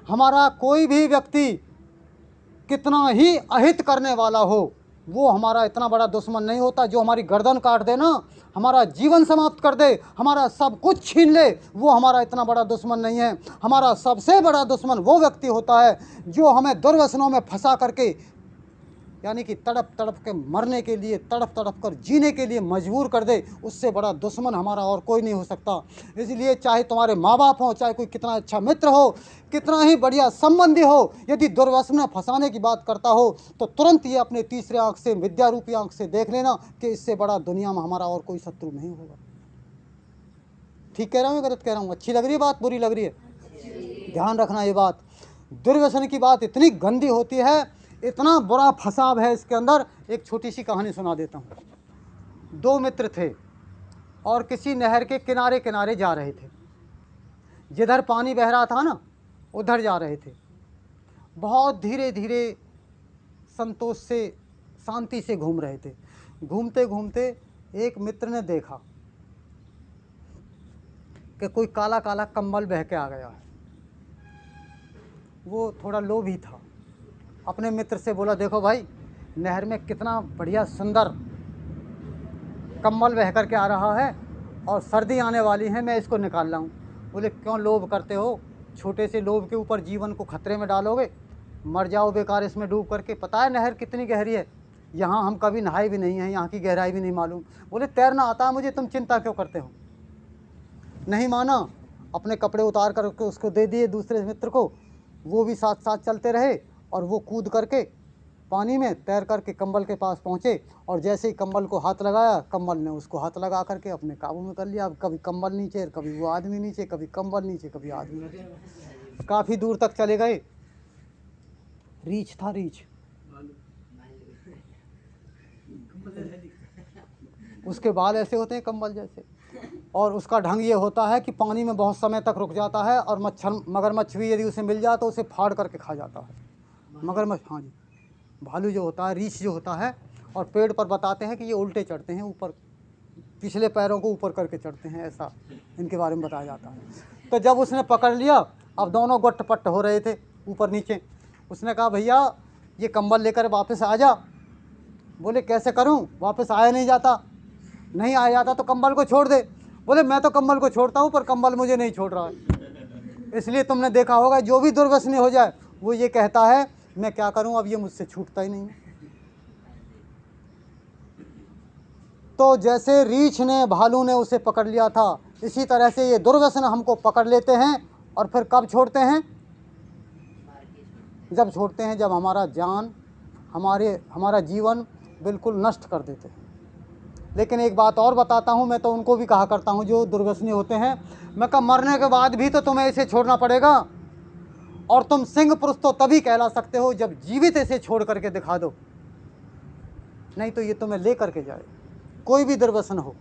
हमारा कोई भी व्यक्ति कितना ही अहित करने वाला हो, वो हमारा इतना बड़ा दुश्मन नहीं होता। जो हमारी गर्दन काट दे ना, हमारा जीवन समाप्त कर दे, हमारा सब कुछ छीन ले, वो हमारा इतना बड़ा दुश्मन नहीं है। हमारा सबसे बड़ा दुश्मन वो व्यक्ति होता है जो हमें दुर्व्यसनों में फंसा करके, यानी कि तड़प तड़प के मरने के लिए, तड़प तड़प कर जीने के लिए मजबूर कर दे। उससे बड़ा दुश्मन हमारा और कोई नहीं हो सकता। इसलिए चाहे तुम्हारे माँ बाप हों, चाहे कोई कितना अच्छा मित्र हो, कितना ही बढ़िया संबंधी हो, यदि दुर्व्यसन में फंसाने की बात करता हो तो तुरंत ये अपने तीसरे आंख से, विद्या रूपी आंख से देख लेना कि इससे बड़ा दुनिया में हमारा और कोई शत्रु नहीं होगा। ठीक कह रहा हूँ, गलत कह रहा हूँ? अच्छी लग रही है बात, बुरी लग रही है? ध्यान रखना ये बात। दुर्व्यसन की बात इतनी गंदी होती है, इतना बुरा फसाव है इसके अंदर। एक छोटी सी कहानी सुना देता हूँ। दो मित्र थे और किसी नहर के किनारे किनारे जा रहे थे। जिधर पानी बह रहा था ना, उधर जा रहे थे। बहुत धीरे धीरे संतोष से, शांति से घूम रहे थे। घूमते घूमते एक मित्र ने देखा कि कोई काला काला कंबल बह के आ गया है। वो थोड़ा लोभी था। अपने मित्र से बोला, देखो भाई, नहर में कितना बढ़िया सुंदर कंबल बह कर के आ रहा है और सर्दी आने वाली है, मैं इसको निकाल रहा हूँ। बोले, क्यों लोभ करते हो? छोटे से लोभ के ऊपर जीवन को खतरे में डालोगे, मर जाओ बेकार इसमें डूब करके। पता है नहर कितनी गहरी है? यहाँ हम कभी नहाए भी नहीं हैं, यहाँ की गहराई भी नहीं मालूम। बोले, तैरना आता है मुझे, तुम चिंता क्यों करते हो? नहीं माना। अपने कपड़े उतार कर उसको दे दिए दूसरे मित्र को। वो भी साथ साथ चलते रहे और वो कूद करके पानी में तैर करके कंबल के पास पहुँचे। और जैसे ही कंबल को हाथ लगाया, कंबल ने उसको हाथ लगा करके अपने काबू में कर लिया। अब कभी कंबल नीचे, कभी वो आदमी नीचे, कभी कंबल नीचे, कभी आदमी नीचे। काफ़ी दूर तक चले गए। रीछ था, रीछ। उसके बाल ऐसे होते हैं कंबल जैसे, और उसका ढंग ये होता है कि पानी में बहुत समय तक रुक जाता है और मगरमच्छ भी यदि उसे मिल जाए तो उसे फाड़ करके खा जाता है। मगरमच्छ, हाँ जी, भालू जो होता है, रीछ जो होता है। और पेड़ पर बताते हैं कि ये उल्टे चढ़ते हैं, ऊपर पिछले पैरों को ऊपर करके चढ़ते हैं, ऐसा इनके बारे में बताया जाता है। तो जब उसने पकड़ लिया, अब दोनों गट्ट पट्ट हो रहे थे ऊपर नीचे। उसने कहा, भैया ये कंबल लेकर वापस आ जा। बोले, कैसे करूं? वापस आया नहीं जाता। नहीं आया जाता तो कंबल को छोड़ दे। बोले, मैं तो कंबल को छोड़ता हूं, पर कंबल मुझे नहीं छोड़ रहा है। इसलिए तुमने देखा होगा, जो भी दुर्व्यसनी हो जाए वो ये कहता है, मैं क्या करूं, अब ये मुझसे छूटता ही नहीं। तो जैसे रीछ ने, भालू ने उसे पकड़ लिया था, इसी तरह से ये दुर्व्यसन हमको पकड़ लेते हैं। और फिर कब छोड़ते हैं? जब छोड़ते हैं, जब हमारा जान, हमारा जीवन बिल्कुल नष्ट कर देते हैं। लेकिन एक बात और बताता हूँ, मैं तो उनको भी कहा करता हूँ जो दुर्व्यसनी होते हैं, मैं कहा, मरने के बाद भी तो तुम्हें इसे छोड़ना पड़ेगा। और तुम सिंह पुरुष तो तभी कहला सकते हो जब जीवित इसे छोड़ करके दिखा दो, नहीं तो ये तुम्हें ले करके जाए, कोई भी दुर्व्यसन हो।